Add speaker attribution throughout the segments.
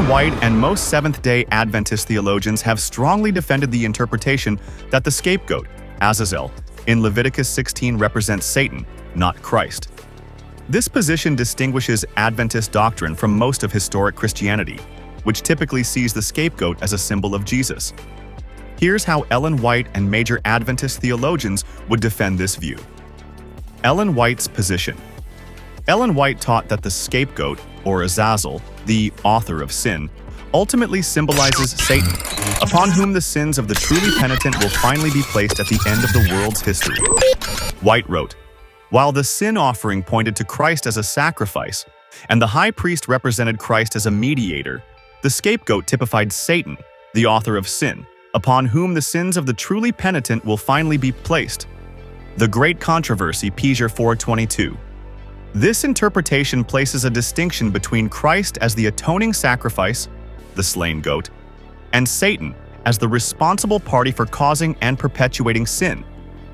Speaker 1: White and most Seventh-day Adventist theologians have strongly defended the interpretation that the scapegoat, Azazel, in Leviticus 16 represents Satan, not Christ. This position distinguishes Adventist doctrine from most of historic Christianity, which typically sees the scapegoat as a symbol of Jesus. Here's how Ellen White and major Adventist theologians would defend this view. Ellen White's position. Ellen White taught that the scapegoat, or Azazel, the author of sin, ultimately symbolizes Satan, upon whom the sins of the truly penitent will finally be placed at the end of the world's history. White wrote, "While the sin offering pointed to Christ as a sacrifice, and the high priest represented Christ as a mediator, the scapegoat typified Satan, the author of sin, upon whom the sins of the truly penitent will finally be placed." The Great Controversy, pg 422. This interpretation places a distinction between Christ as the atoning sacrifice, the slain goat, and Satan as the responsible party for causing and perpetuating sin,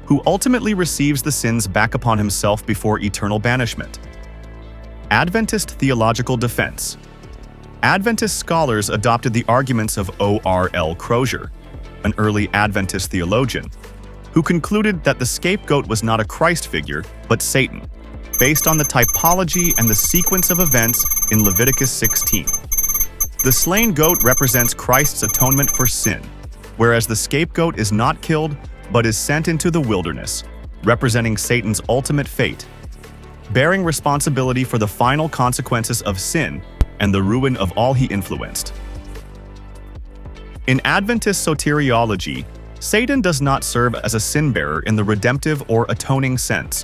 Speaker 1: who ultimately receives the sins back upon himself before eternal banishment. Adventist theological defense. Adventist scholars adopted the arguments of O.R.L. Crozier, an early Adventist theologian, who concluded that the scapegoat was not a Christ figure, but Satan, based on the typology and the sequence of events in Leviticus 16. The slain goat represents Christ's atonement for sin, whereas the scapegoat is not killed but is sent into the wilderness, representing Satan's ultimate fate, bearing responsibility for the final consequences of sin and the ruin of all he influenced. In Adventist soteriology, Satan does not serve as a sin-bearer in the redemptive or atoning sense.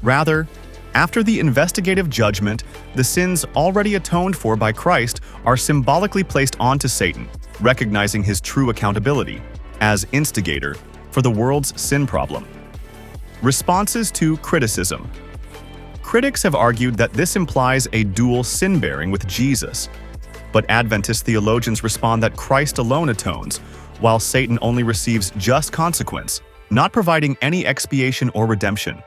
Speaker 1: Rather, after the investigative judgment, the sins already atoned for by Christ are symbolically placed onto Satan, recognizing his true accountability as instigator for the world's sin problem. Responses to criticism. Critics have argued that this implies a dual sin-bearing with Jesus, but Adventist theologians respond that Christ alone atones, while Satan only receives just consequence, not providing any expiation or redemption.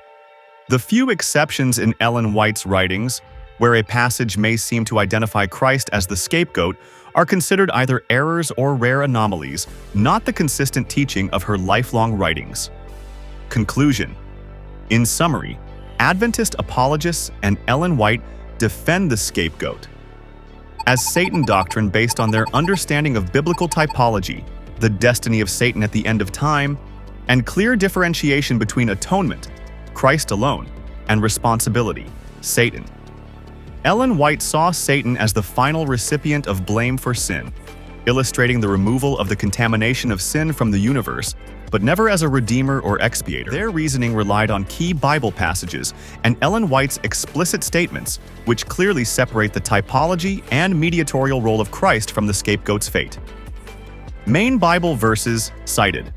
Speaker 1: The few exceptions in Ellen White's writings, where a passage may seem to identify Christ as the scapegoat, are considered either errors or rare anomalies, not the consistent teaching of her lifelong writings. Conclusion. In summary, Adventist apologists and Ellen White defend the scapegoat as Satan doctrine based on their understanding of biblical typology, the destiny of Satan at the end of time, and clear differentiation between atonement, Christ alone, and responsibility, Satan. Ellen White saw Satan as the final recipient of blame for sin, illustrating the removal of the contamination of sin from the universe, but never as a redeemer or expiator. Their reasoning relied on key Bible passages and Ellen White's explicit statements, which clearly separate the typology and mediatorial role of Christ from the scapegoat's fate. Main Bible verses cited: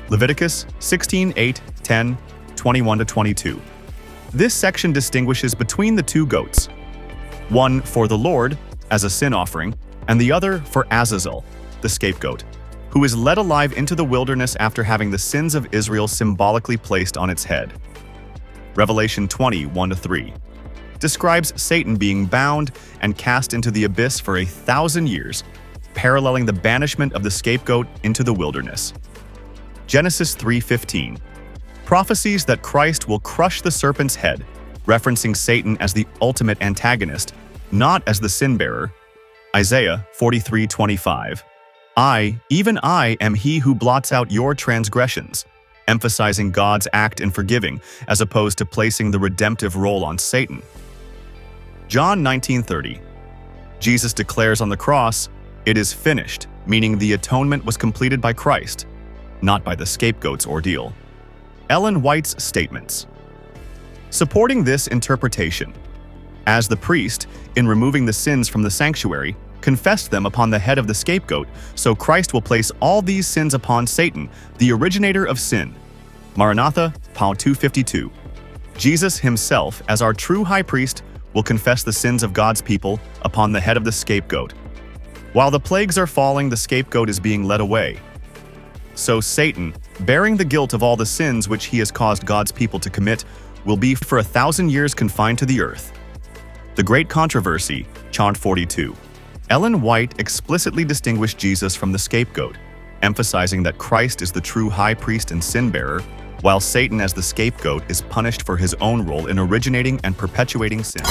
Speaker 1: Leviticus 16:8, 10, 21-22. This section distinguishes between the two goats, one for the Lord, as a sin offering, and the other for Azazel, the scapegoat, who is led alive into the wilderness after having the sins of Israel symbolically placed on its head. Revelation 20:1-3 describes Satan being bound and cast into the abyss for 1,000 years, paralleling the banishment of the scapegoat into the wilderness. Genesis 3:15 prophecies that Christ will crush the serpent's head, referencing Satan as the ultimate antagonist, not as the sin-bearer. Isaiah 43:25 I, even I, am he who blots out your transgressions, emphasizing God's act in forgiving as opposed to placing the redemptive role on Satan. John 19:30 Jesus declares on the cross, "It is finished," meaning the atonement was completed by Christ, not by the scapegoat's ordeal. Ellen White's statements. Supporting this interpretation, as the priest, in removing the sins from the sanctuary, confessed them upon the head of the scapegoat, so Christ will place all these sins upon Satan, the originator of sin. Maranatha, Paul 2:52. Jesus himself, as our true high priest, will confess the sins of God's people upon the head of the scapegoat. While the plagues are falling, the scapegoat is being led away. So Satan, bearing the guilt of all the sins which he has caused God's people to commit, will be for 1,000 years confined to the earth. The Great Controversy, Chant 42. Ellen White explicitly distinguished Jesus from the scapegoat, emphasizing that Christ is the true high priest and sin-bearer, while Satan as the scapegoat is punished for his own role in originating and perpetuating sin.